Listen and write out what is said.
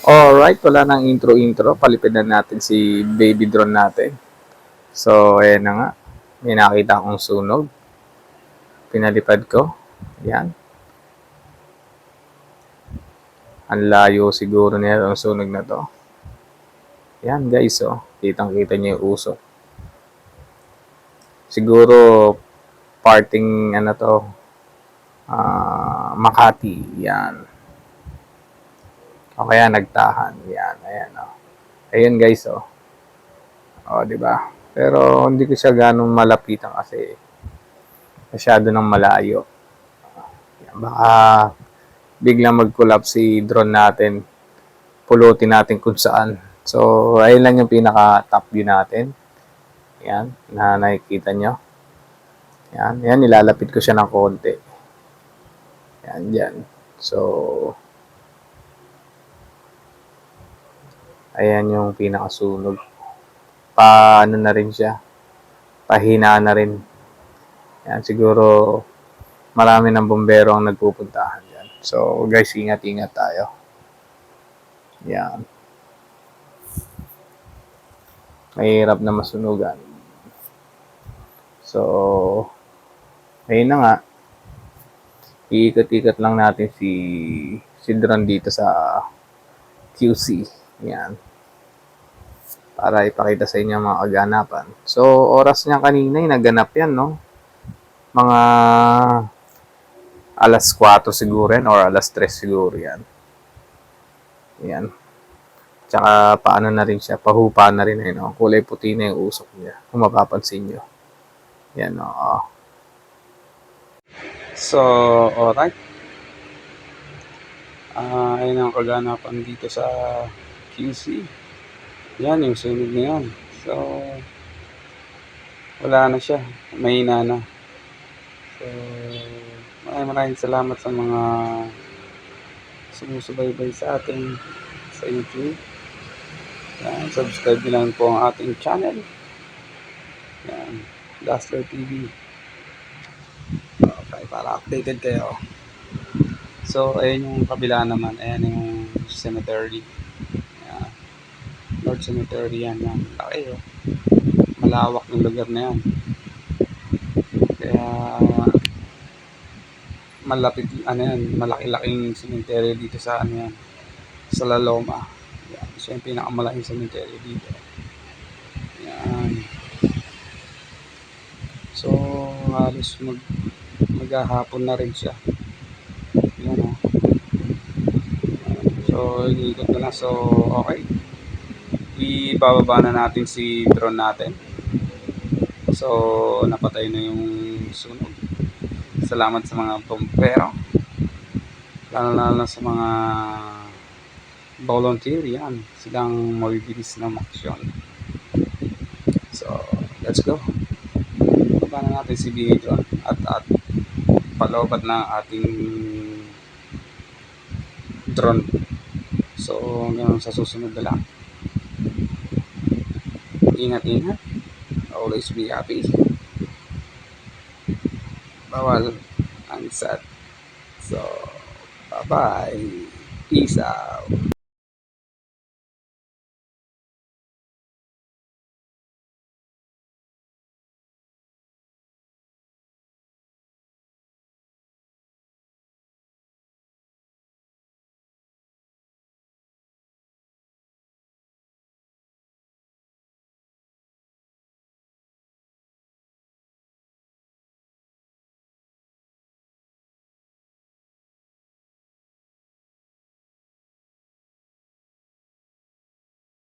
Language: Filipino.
Alright, wala nang intro-intro. Palipidan natin si baby drone natin. So, ayan na nga. May nakita akong sunog. Pinalipad ko. Ayan. Ang layo siguro niya ang sunog na to. Ayan guys, oh. Kitang-kita niyo yung usok. Siguro, parting, ano to, Makati. Yan. O kaya nagtahan. Yan, ayan, oh. Ayun guys, oh. O, di ba? Pero hindi ko siya ganong malapitan kasi masyado nang malayo. Yan, baka biglang mag-collapse si drone natin. Pulutin natin kung saan. So, ayun lang yung pinaka-top view natin. Yan, na nakikita nyo. Yan, yan, nilalapit ko siya ng konti. Yan, yan. So, ayan yung pinakasunog. Paano na rin siya. Pahina na rin. Yan, siguro marami ng bombero ang nagpupuntahan dyan. So, guys, ingat-ingat tayo. Yan. Mahirap na masunugan. So, ayun na nga. Iikot-ikot lang natin si drone dito sa QC. Yan. Para ipakita sa inyo mga kaganapan. So, oras niya kanina, naganap yan, no? Mga alas 4 siguro yan or alas 3 siguro yan. Yan. Tsaka paano na rin siya, pahupa na rin eh, no? Kulay puti na yung usok niya, kung mapapansin nyo. Yan, no? So, alright. Ayun ang kaganapan dito sa QC. Yan, yung sunog na yan. So, wala na siya. Mahina na. So, maraming salamat sa mga sumusubaybay sa atin sa YouTube. Yan, subscribe nyo lang po ang ating channel. Yan, Dazzler TV. Okay, para updated kayo. So, ayun yung kabila naman. Ayan yung cemetery. Yan. North Cemetery yan. Yan. Laki, oh. Malawak ng lugar na yan. Kaya, malapit, ano yan, malaki-laking cemetery dito sa, ano yan, sa La Loma. Yan. So, yung pinakamalaking cemetery dito. Yan. So, halos maghahapon na rin siya. Yan, oh. So, iikot ko na. So, okay. Ibababa na natin si drone natin. So, napatay na yung sunog. Salamat sa mga bombero. Lalo sa mga volunteer. Yan. Silang mabibilis na maksyon. So, let's go. Baba na natin si BA drone at palobat na ating drone. So, hanggang sa susunod na lang. Ingat-ingat. Always be happy. Bawal ang sad. So, bye-bye. Peace out.